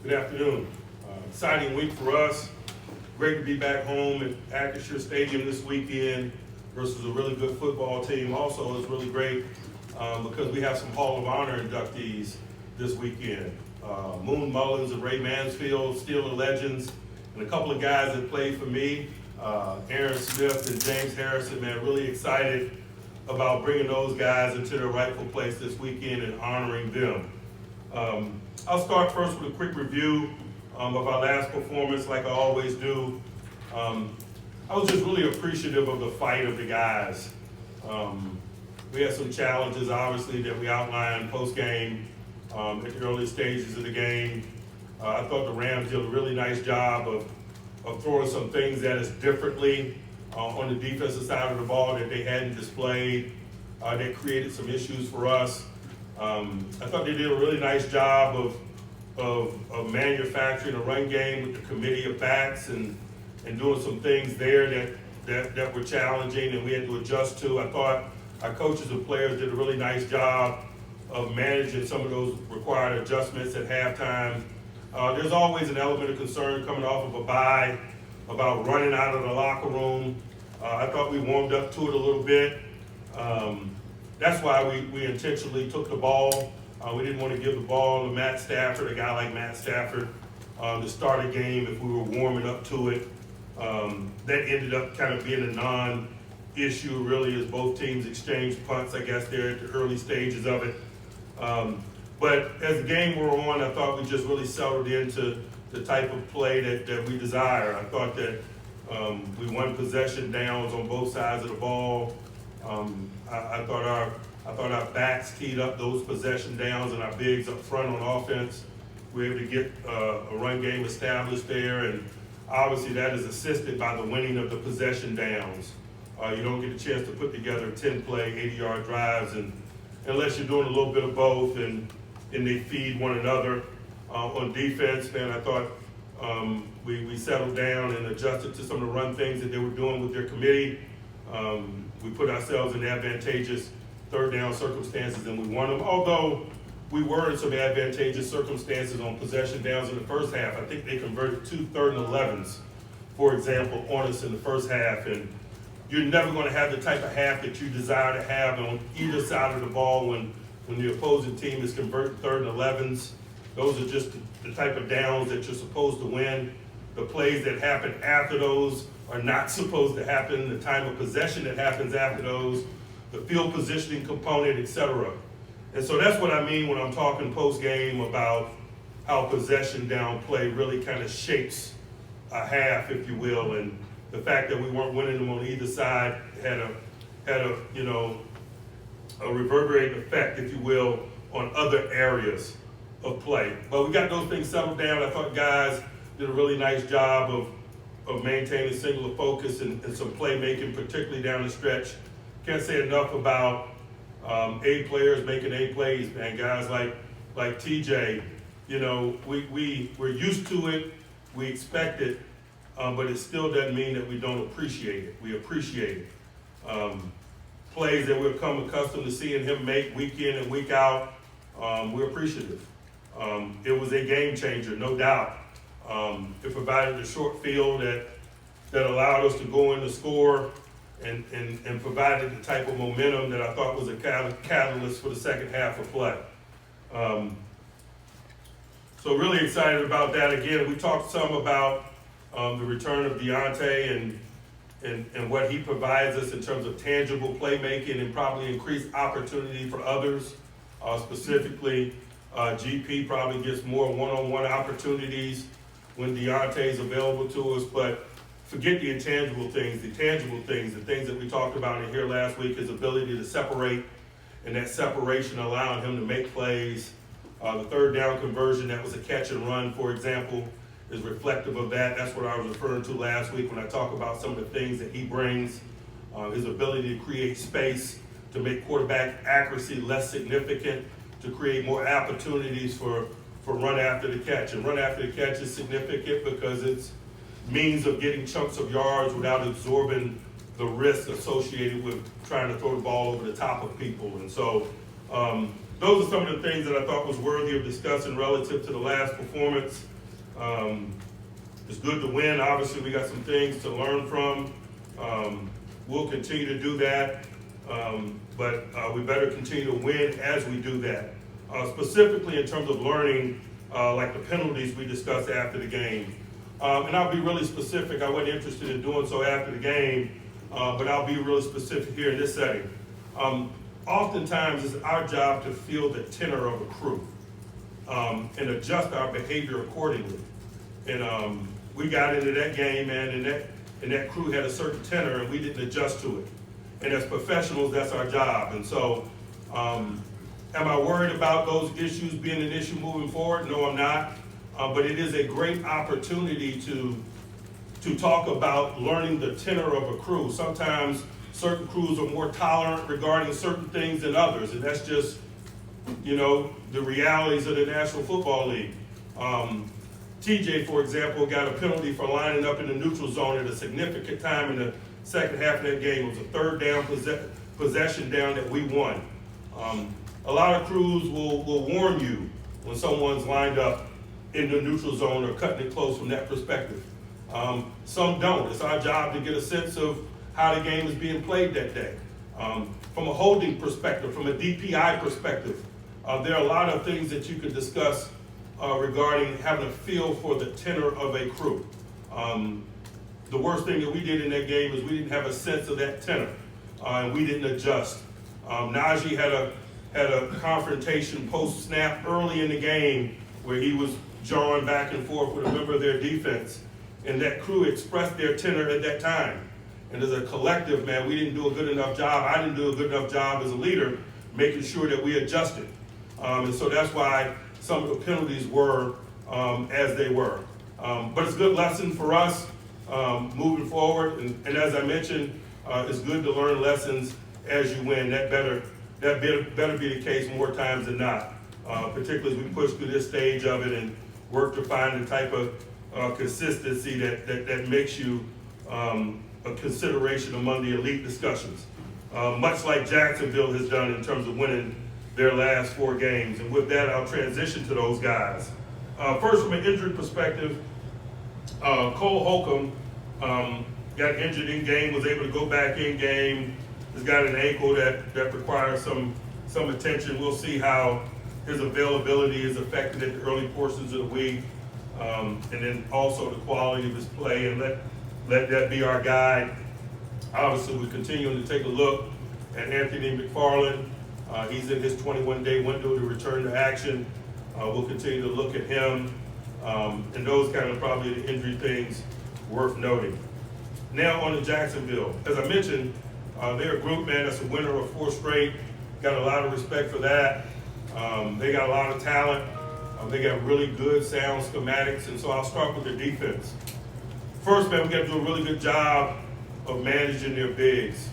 Good afternoon. Exciting week for us. Great to be back home at Acrisure Stadium this weekend versus a really good football team. Also, it's really great because we have some Hall of Honor inductees this weekend. Moon Mullins and Ray Mansfield, Steeler legends, and a couple of guys that played for me, Aaron Smith and James Harrison. Man, really excited about bringing those guys into their rightful place this weekend and honoring them. I'll start first with a quick review of our last performance, like I always do. I was just really appreciative of the fight of the guys. We had some challenges, obviously, that we outlined post-game at the early stages of the game. I thought the Rams did a really nice job of throwing some things at us differently on the defensive side of the ball that they hadn't displayed. That created some issues for us. I thought they did a really nice job of manufacturing a run game with the committee of backs and doing some things there that were challenging and we had to adjust to. I thought our coaches and players did a really nice job of managing some of those required adjustments at halftime. There's always an element of concern coming off of a bye about running out of the locker room. I thought we warmed up to it a little bit. That's why we intentionally took the ball. We didn't want to give the ball to Matt Stafford, a guy like Matt Stafford, to start a game if we were warming up to it. That ended up kind of being a non-issue, really, as both teams exchanged punts, I guess, there at the early stages of it. But as the game wore on, I thought we just really settled into the type of play that we desire. I thought that we won possession downs on both sides of the ball. I thought our backs teed up those possession downs and our bigs up front on offense. We were able to get a run game established there, and obviously that is assisted by the winning of the possession downs. You don't get a chance to put together 10-play, 80-yard drives unless you're doing a little bit of both and they feed one another. On defense, man, I thought we settled down and adjusted to some of the run things that they were doing with their committee. We put ourselves in advantageous third down circumstances and we won them. Although we were in some advantageous circumstances on possession downs in the first half. I think they converted 2 3rd and 11s, for example, on us in the first half. And you're never going to have the type of half that you desire to have on either side of the ball when the opposing team is converting 3rd and 11s. Those are just the type of downs that you're supposed to win. The plays that happen after those are not supposed to happen. The time of possession that happens after those, the field positioning component, etc. And so that's what I mean when I'm talking post-game about how possession down play really kind of shapes a half, if you will, and the fact that we weren't winning them on either side had a reverberating effect, if you will, on other areas of play. But we got those things settled down. I thought guys did a really nice job of maintaining singular focus and some playmaking, particularly down the stretch. Can't say enough about A players making A plays, man. Guys like TJ, we're used to it, we expect it, but it still doesn't mean that we don't appreciate it. We appreciate it. Plays that we've come accustomed to seeing him make week in and week out, we're appreciative. It was a game changer, no doubt. It provided a short field that allowed us to go in the score and provided the type of momentum that I thought was a catalyst for the second half of play. So really excited about that. Again, we talked some about the return of Deontay and what he provides us in terms of tangible playmaking and probably increased opportunity for others. Specifically, GP probably gets more one-on-one opportunities when Deontay is available to us, but forget the intangible things, the tangible things, the things that we talked about in here last week, his ability to separate, and that separation allowing him to make plays. The third down conversion, that was a catch and run, for example, is reflective of that. That's what I was referring to last week when I talk about some of the things that he brings, his ability to create space, to make quarterback accuracy less significant, to create more opportunities for run after the catch. And run after the catch is significant because it's means of getting chunks of yards without absorbing the risk associated with trying to throw the ball over the top of people. And so those are some of the things that I thought was worthy of discussing relative to the last performance. It's good to win. Obviously, we got some things to learn from. We'll continue to do that, but we better continue to win as we do that. Specifically in terms of learning, like the penalties we discussed after the game. And I'll be really specific. I wasn't interested in doing so after the game, but I'll be really specific here in this setting. Oftentimes, it's our job to feel the tenor of a crew and adjust our behavior accordingly. And we got into that game, man, and that crew had a certain tenor, and we didn't adjust to it. And as professionals, that's our job. And so, am I worried about those issues being an issue moving forward? No, I'm not. But it is a great opportunity to talk about learning the tenor of a crew. Sometimes certain crews are more tolerant regarding certain things than others, and that's just, the realities of the National Football League. TJ, for example, got a penalty for lining up in the neutral zone at a significant time in the second half of that game. It was a third down possession down that we won. A lot of crews will warn you when someone's lined up in the neutral zone or cutting it close from that perspective. Some don't. It's our job to get a sense of how the game is being played that day. From a holding perspective, from a DPI perspective, there are a lot of things that you could discuss regarding having a feel for the tenor of a crew. The worst thing that we did in that game is we didn't have a sense of that tenor, and we didn't adjust. Najee had a confrontation post-snap early in the game where he was jawing back and forth with a member of their defense, and that crew expressed their tenor at that time. And as a collective, man, we didn't do a good enough job. I didn't do a good enough job as a leader making sure that we adjusted. And so that's why some of the penalties were as they were. But it's a good lesson for us moving forward. And as I mentioned, it's good to learn lessons as you win. That better be the case more times than not, particularly as we push through this stage of it and work to find the type of consistency that makes you a consideration among the elite discussions, much like Jacksonville has done in terms of winning their last 4 games. And with that, I'll transition to those guys. First, from an injury perspective, Cole Holcomb got injured in game, was able to go back in game. He's got an ankle that requires some attention. We'll see how his availability is affected at the early portions of the week, and then also the quality of his play, and let that be our guide. Obviously, we're continuing to take a look at Anthony McFarland. He's in his 21-day window to return to action. We'll continue to look at him, and those kind of probably the injury things worth noting. Now on to Jacksonville. As I mentioned, they're a group, man, that's a winner of 4 straight. Got a lot of respect for that. They got a lot of talent. They got really good, sound schematics, and so I'll start with their defense. First, man, we got to do a really good job of managing their bigs.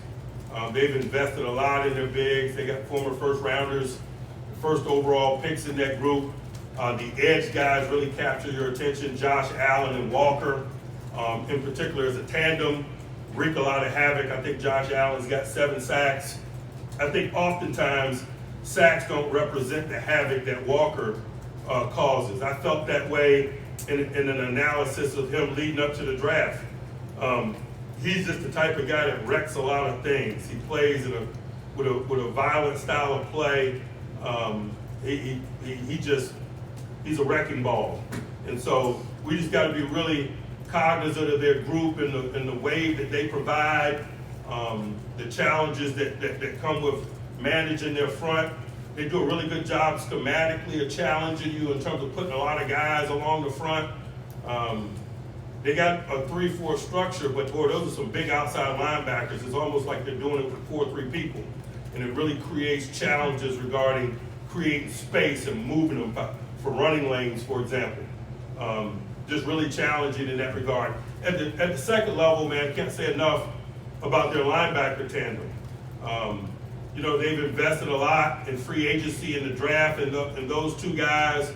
They've invested a lot in their bigs. They got former first-rounders, first overall picks in that group. The edge guys really capture your attention. Josh Allen and Walker, in particular, as a tandem, wreak a lot of havoc. I think Josh Allen's got 7 sacks. I think oftentimes sacks don't represent the havoc that Walker causes. I felt that way in an analysis of him leading up to the draft. He's just the type of guy that wrecks a lot of things. He plays with a violent style of play. He's a wrecking ball. And so we just got to be really cognizant of their group and the wave that they provide, the challenges that come with managing their front. They do a really good job schematically of challenging you in terms of putting a lot of guys along the front. They got a 3-4 structure, but boy, those are some big outside linebackers. It's almost like they're doing it with 4-3 people. And it really creates challenges regarding creating space and moving them for running lanes, for example. Just really challenging in that regard. At the second level, man, I can't say enough about their linebacker tandem. They've invested a lot in free agency in the draft, and those 2 guys,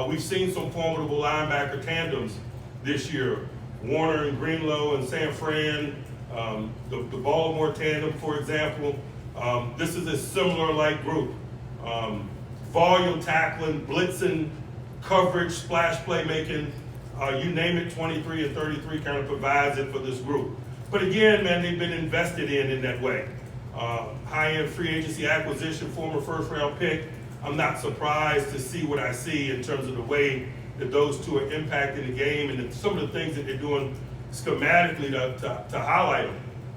we've seen some formidable linebacker tandems this year. Warner and Greenlow and San Fran, the Baltimore tandem, for example. This is a similar like group. Volume tackling, blitzing, coverage, splash playmaking. You name it, 23 and 33 kind of provides it for this group. But again, man, they've been invested in that way. High-end free agency acquisition, former first-round pick. I'm not surprised to see what I see in terms of the way that those two are impacting the game and some of the things that they're doing schematically to highlight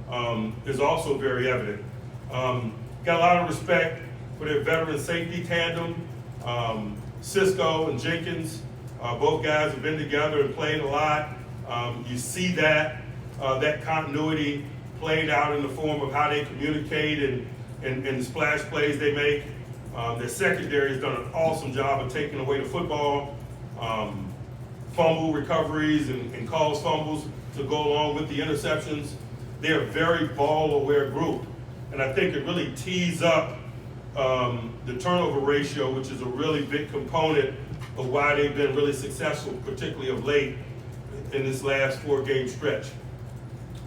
them is also very evident. Got a lot of respect for their veteran safety tandem. Cisco and Jenkins, both guys have been together and played a lot. You see that continuity played out in the form of how they communicate and the splash plays they make. Their secondary has done an awesome job of taking away the football, fumble recoveries and cause fumbles to go along with the interceptions. They're a very ball-aware group, and I think it really tees up the turnover ratio, which is a really big component of why they've been really successful, particularly of late in this last 4-game stretch.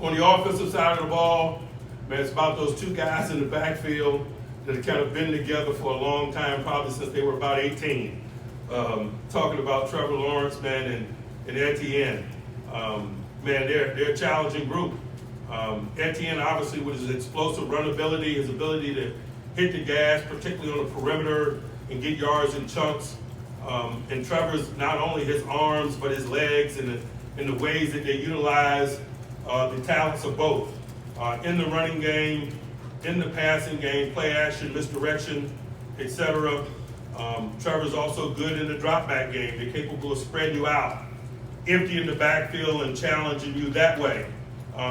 On the offensive side of the ball, man, it's about those two guys in the backfield that have kind of been together for a long time, probably since they were about 18. Talking about Trevor Lawrence, man, and Etienne. Man, they're a challenging group. Etienne, obviously, with his explosive run ability, his ability to hit the gas, particularly on the perimeter, and get yards in chunks. And Trevor's not only his arms, but his legs and the ways that they utilize the talents of both. In the running game, in the passing game, play action, misdirection, etc. Trevor's also good in the drop back game. They're capable of spreading you out, emptying the backfield and challenging you that way.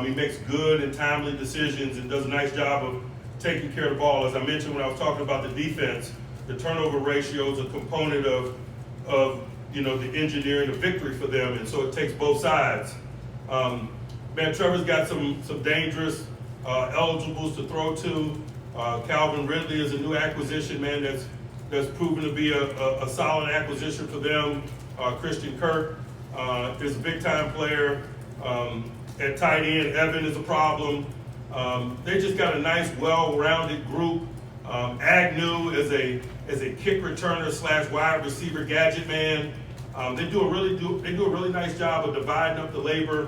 He makes good and timely decisions and does a nice job of taking care of the ball. As I mentioned when I was talking about the defense, the turnover ratio is a component of the engineering of victory for them, and so it takes both sides. Man, Trevor's got some dangerous eligibles to throw to. Calvin Ridley is a new acquisition, man, that's proven to be a solid acquisition for them. Christian Kirk is a big-time player. At tight end, Evan is a problem. They just got a nice, well-rounded group. Agnew is a kick returner / wide receiver gadget man. They do a really nice job of dividing up the labor,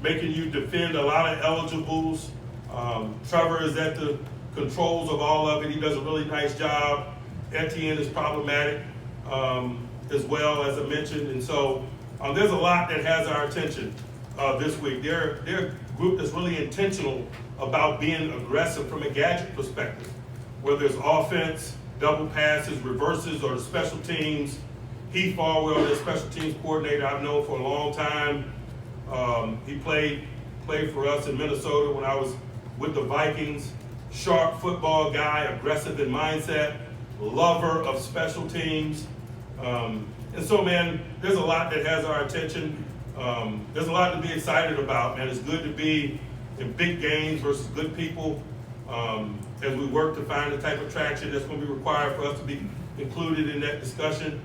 making you defend a lot of eligibles. Trevor is at the controls of all of it. He does a really nice job. Etienne is problematic as well, as I mentioned. And so there's a lot that has our attention this week. They're a group that's really intentional about being aggressive from a gadget perspective, whether it's offense, double passes, reverses, or the special teams. Heath Farwell, their special teams coordinator, I've known for a long time. He played for us in Minnesota when I was with the Vikings. Sharp football guy, aggressive in mindset, lover of special teams. And so, man, there's a lot that has our attention. There's a lot to be excited about, man. It's good to be in big games versus good people as we work to find the type of traction that's going to be required for us to be included in that discussion.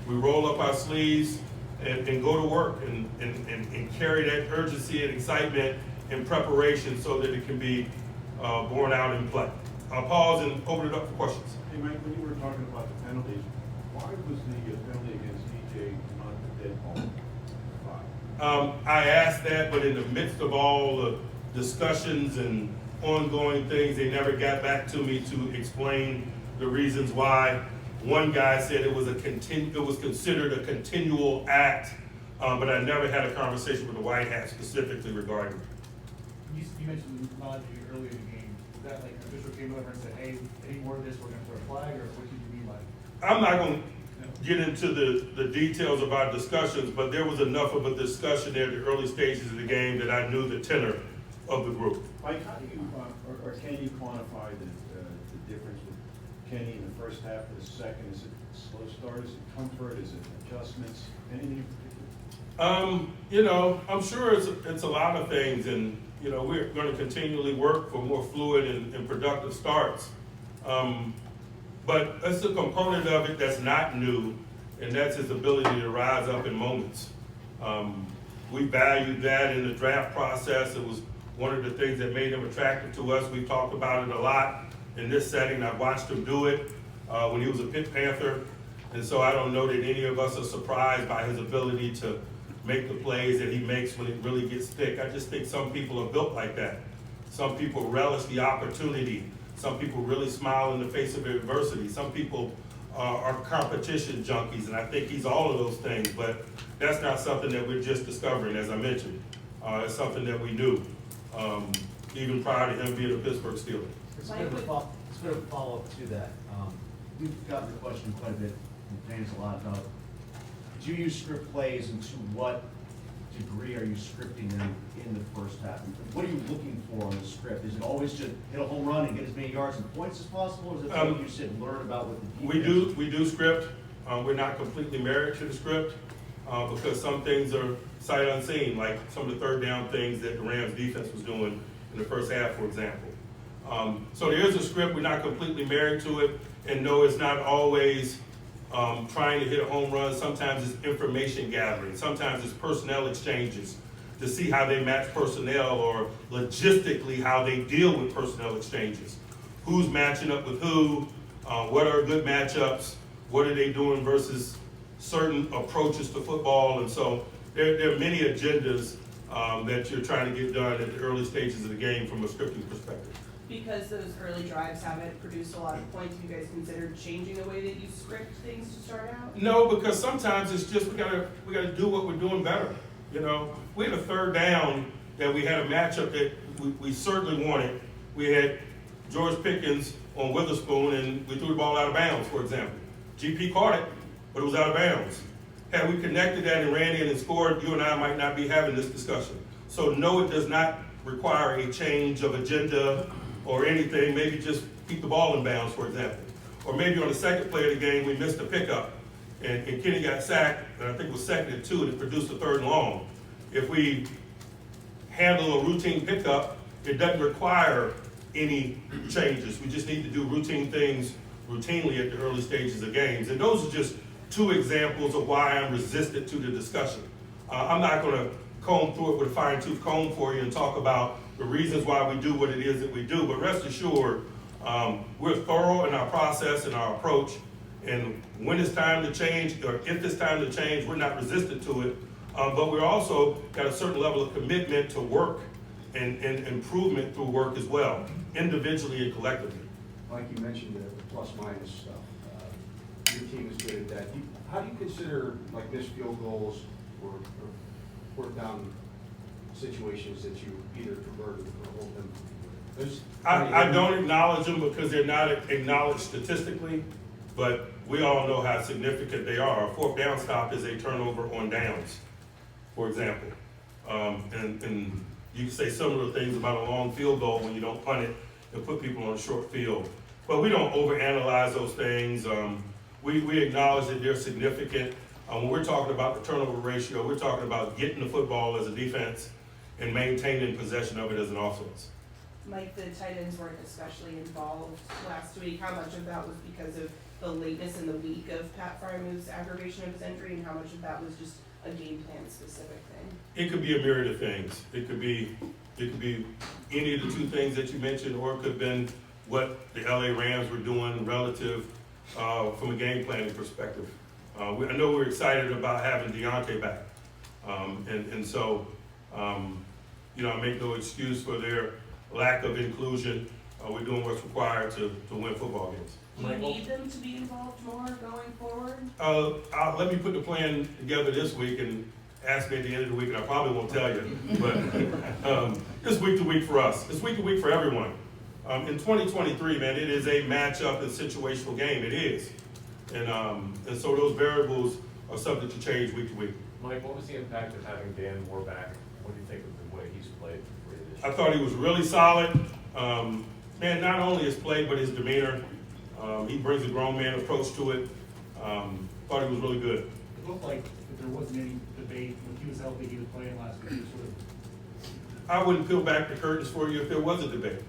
We roll up our sleeves and go to work and carry that urgency and excitement and preparation so that it can be borne out in play. I'll pause and open it up for questions. Hey, Mike, when you were talking about the penalties, why was the penalty against DJ not the dead ball? I asked that, but in the midst of all the discussions and ongoing things, they never got back to me to explain the reasons why. One guy said it was considered a continual act, but I never had a conversation with the White Hat specifically regarding it. You mentioned the technology earlier in the game. Was that like an official came over and said, hey, any more of this, we're going to throw a flag, or what did you mean by it? I'm not going to get into the details of our discussions, but there was enough of a discussion there at the early stages of the game that I knew the tenor of the group. Mike, how do you, or can you quantify the difference with Kenny in the first half to the second? Is it a slow start? Is it comfort? Is it adjustments? Anything in particular? I'm sure it's a lot of things, and we're going to continually work for more fluid and productive starts. But that's a component of it that's not new, and that's his ability to rise up in moments. We valued that in the draft process. It was one of the things that made him attractive to us. We talked about it a lot in this setting. I watched him do it when he was a Pitt Panther. And so I don't know that any of us are surprised by his ability to make the plays that he makes when it really gets thick. I just think some people are built like that. Some people relish the opportunity. Some people really smile in the face of adversity. Some people are competition junkies, and I think he's all of those things, but that's not something that we're just discovering, as I mentioned. It's something that we knew, even prior to him being a Pittsburgh Steeler. It's a bit of a follow-up to that. We've gotten the question quite a bit, and fans a lot about, do you script plays, and to what degree are you scripting them in the first half? What are you looking for on the script? Is it always just hit a home run and get as many yards and points as possible, or is it something you sit and learn about with the defense? We do script. We're not completely married to the script because some things are sight unseen, like some of the third down things that the Rams defense was doing in the first half, for example. So there is a script. We're not completely married to it, and no, it's not always trying to hit a home run. Sometimes it's information gathering. Sometimes it's personnel exchanges to see how they match personnel, or logistically how they deal with personnel exchanges. Who's matching up with who? What are good matchups? What are they doing versus certain approaches to football? And so there are many agendas that you're trying to get done at the early stages of the game from a scripting perspective. Because those early drives haven't produced a lot of points, have you guys considered changing the way that you script things to start out? No, because sometimes it's just we gotta do what we're doing better. You know, we had a third down that we had a matchup that we certainly wanted. We had George Pickens on Witherspoon, and we threw the ball out of bounds, for example. GP caught it, but it was out of bounds. Had we connected that and ran in and scored, you and I might not be having this discussion. So no, it does not require a change of agenda or anything. Maybe just keep the ball in bounds, for example. Or maybe on the second play of the game, we missed a pickup, and Kenny got sacked, and I think it was 2nd and 2, and it produced a 3rd and long. If we handle a routine pickup, it doesn't require any changes. We just need to do routine things routinely at the early stages of games. And those are just 2 examples of why I'm resistant to the discussion. I'm not gonna comb through it with a fine-tooth comb for you and talk about the reasons why we do what it is that we do, but rest assured, we're thorough in our process and our approach, and when it's time to change, or if it's time to change, we're not resistant to it, but we're also got a certain level of commitment to work and improvement through work as well, individually and collectively. Like you mentioned, the plus-minus stuff. Your team is good at that. How do you consider like missed field goals or fourth down situations that you either converted or hold them? I don't acknowledge them because they're not acknowledged statistically, but we all know how significant they are. A 4th down stop is a turnover on downs, for example. And you can say similar things about a long field goal when you don't punt it and put people on a short field. But we don't overanalyze those things. We acknowledge that they're significant. When we're talking about the turnover ratio, we're talking about getting the football as a defense and maintaining possession of it as an offense. Mike, the tight ends weren't especially involved last week. How much of that was because of the lateness in the week of Pat Frymuth's aggravation of his injury, and how much of that was just a game plan specific thing? It could be a myriad of things. It could be any of the 2 things that you mentioned, or it could have been what the LA Rams were doing relative from a game planning perspective. I know we're excited about having Deontay back. So, I make no excuse for their lack of inclusion. We're doing what's required to win football games. Do you need them to be involved more going forward? Let me put the plan together this week and ask me at the end of the week, and I probably won't tell you. But it's week to week for us. It's week to week for everyone. In 2023, man, it is a matchup and situational game. It is. And so those variables are subject to change week to week. Mike, what was the impact of having Dan Moore back? What do you think of the way he's played for you this year? I thought he was really solid. Man, not only his play, but his demeanor. He brings a grown man approach to it. Thought he was really good. It looked like if there wasn't any debate, when he was healthy, he was playing last week, he was sort of. I wouldn't peel back the curtains for you if there was a debate.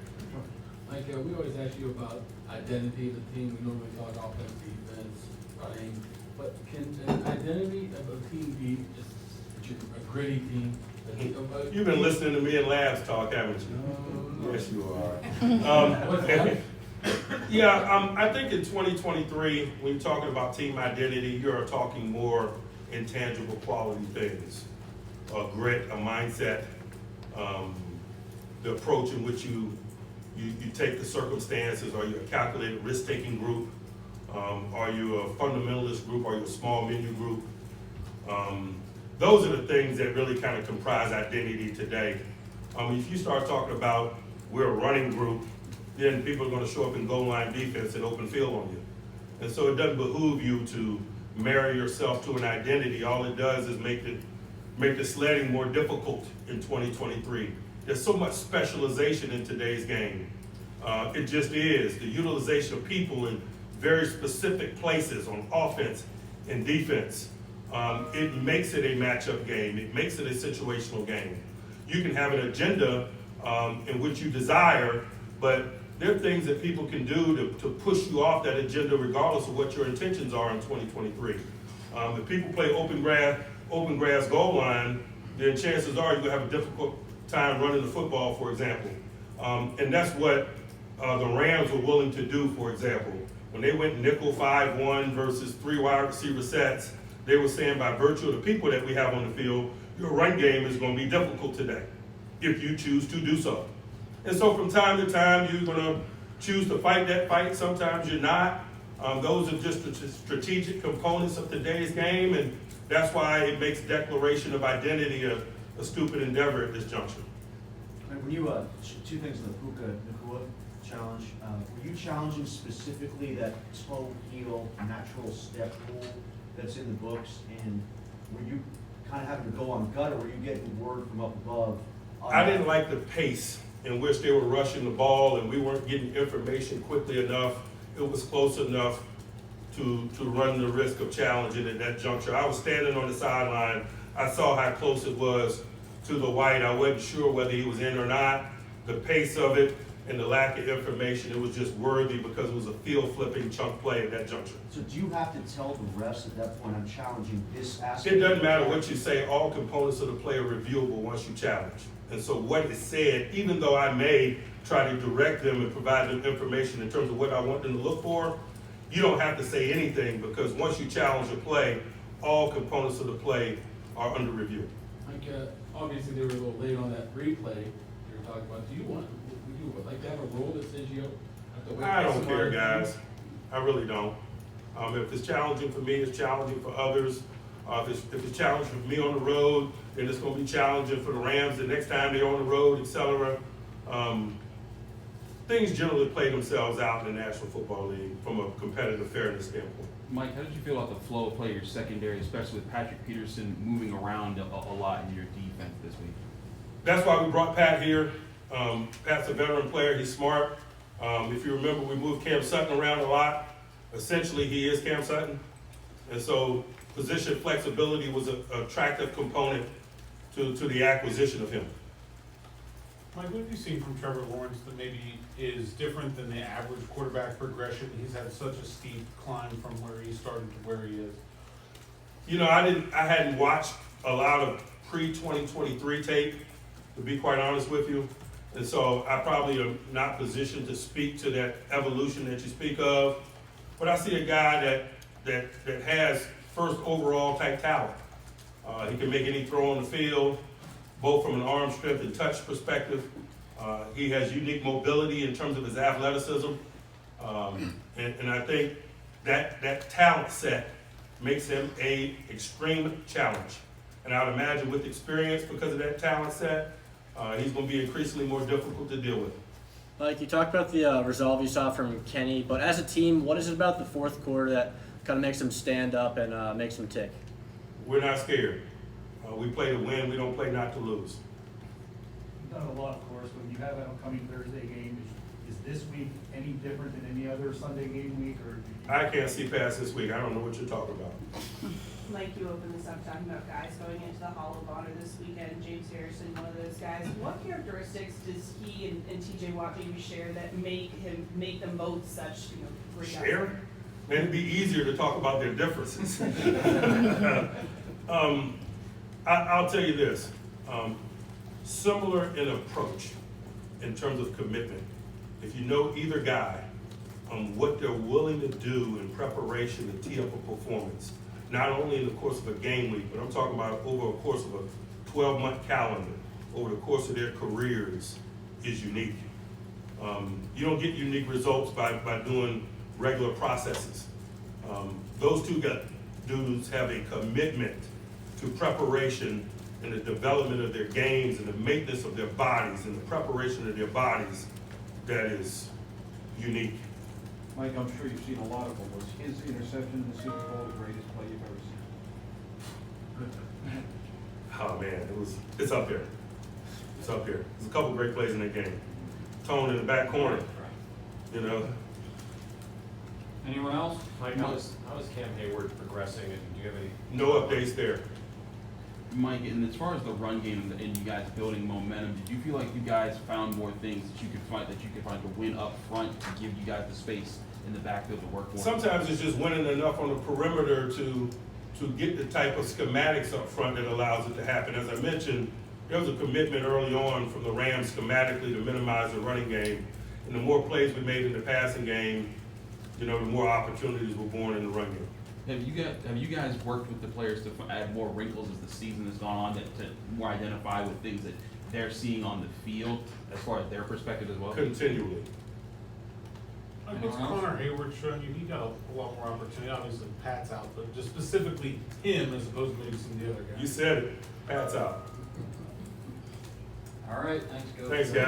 Mike, we always ask you about identity of the team. We normally talk offense, defense, running. But can an identity of a team be just that you're a gritty team? You've been listening to me and Labs talk, haven't you? No. Yes, you are. What's that? Yeah, I think in 2023, when you're talking about team identity, you're talking more intangible quality things. A grit, a mindset, the approach in which you take the circumstances. Are you a calculated risk-taking group? Are you a fundamentalist group? Are you a small menu group? Those are the things that really kind of comprise identity today. If you start talking about we're a running group, then people are going to show up in goal line defense and open field on you. And so it doesn't behoove you to marry yourself to an identity. All it does is make the sledding more difficult in 2023. There's so much specialization in today's game. It just is. The utilization of people in very specific places on offense and defense. It makes it a matchup game. It makes it a situational game. You can have an agenda in which you desire, but there are things that people can do to push you off that agenda regardless of what your intentions are in 2023. If people play open grass goal line, then chances are you're gonna have a difficult time running the football, for example. And that's what the Rams were willing to do, for example. When they went nickel 5-1 versus 3 wide receiver sets, they were saying by virtue of the people that we have on the field, your run game is gonna be difficult today if you choose to do so. And so from time to time, you're gonna choose to fight that fight. Sometimes you're not. Those are just the strategic components of today's game, and that's why it makes declaration of identity a stupid endeavor at this juncture. When you, two things in the Puka Nacua challenge, were you challenging specifically that toe, heel, natural step rule that's in the books? And were you kind of having to go on gut, or were you getting word from up above? I didn't like the pace in which they were rushing the ball, and we weren't getting information quickly enough. It was close enough to run the risk of challenging at that juncture. I was standing on the sideline. I saw how close it was to the white. I wasn't sure whether he was in or not. The pace of it and the lack of information, it was just worthy because it was a field-flipping chunk play at that juncture. So do you have to tell the refs at that point, I'm challenging this aspect? It doesn't matter what you say. All components of the play are reviewable once you challenge. And so what is said, even though I may try to direct them and provide them information in terms of what I want them to look for, you don't have to say anything, because once you challenge a play, all components of the play are under review. Like, obviously they were a little late on that replay you were talking about. Do you would you like to have a rule that says you have to wait? I for don't care, somebody to- guys. I really don't. If it's challenging for me, it's challenging for others. If it's challenging for me on the road, then it's going to be challenging for the Rams the next time they're on the road, etc. Things generally play themselves out in the National Football League from a competitive fairness standpoint. Mike, how did you feel about the flow of play of your secondary, especially with Patrick Peterson moving around a lot in your defense this week? That's why we brought Pat here. Pat's a veteran player. He's smart. If you remember, we moved Cam Sutton around a lot. Essentially, he is Cam Sutton. And so position flexibility was an attractive component to the acquisition of him. Mike, what have you seen from Trevor Lawrence that maybe is different than the average quarterback progression? He's had such a steep climb from where he started to where he is. You know, I hadn't watched a lot of pre-2023 tape, to be quite honest with you. And so I probably am not positioned to speak to that evolution that you speak of. But I see a guy that has first overall type talent. He can make any throw on the field, both from an arm strength and touch perspective. He has unique mobility in terms of his athleticism. And I think that talent set makes him an extreme challenge. And I would imagine with experience, because of that talent set, he's going to be increasingly more difficult to deal with. Like, you talked about the resolve you saw from Kenny, but as a team, what is it about the fourth quarter that kind of makes them stand up and makes them tick? We're not scared. We play to win. We don't play not to lose. You've done a lot, of course, when you have an upcoming Thursday game. Is this week any different than any other Sunday game week, or? I can't see past this week. I don't know what you're talking about. Mike, you opened this up talking about guys going into the Hall of Honor this weekend. James Harrison, one of those guys. What characteristics does he and TJ Watt maybe share that make them both such, great guys? Share? Man, it'd be easier to talk about their differences. I'll tell you this. Similar in approach in terms of commitment. If you know either guy, what they're willing to do in preparation to tee up a performance, not only in the course of a game week, but I'm talking about over a course of a 12-month calendar, over the course of their careers, is unique. You don't get unique results by doing regular processes. Those two dudes have a commitment to preparation and the development of their games and the maintenance of their bodies and the preparation of their bodies that is unique. Mike, I'm sure you've seen a lot of them. Was his interception in the Super Bowl the greatest play you've ever seen? Oh man, it's up there. It's up there. There's a couple great plays in that game. Tone in the back corner, you know. Anyone else? Mike, how is Cam Hayward progressing, and do you have any? No updates there. Mike, and as far as the run game and you guys building momentum, did you feel like you guys found more things that you could find to win up front to give you guys the space in the backfield to work for? Sometimes it's just winning enough on the perimeter to get the type of schematics up front that allows it to happen. As I mentioned, there was a commitment early on from the Rams schematically to minimize the running game. And the more plays we made in the passing game, the more opportunities were born in the run game. Have you guys worked with the players to add more wrinkles as the season has gone on to more identify with things that they're seeing on the field as far as their perspective as well? Continually. Like, what's Connor Hayward showing you? He got a lot more opportunity. Obviously, Pat's out, but just specifically him as opposed to maybe some of the other guys. You said it. Pat's out. All right, thanks, Coach. Thanks, guys.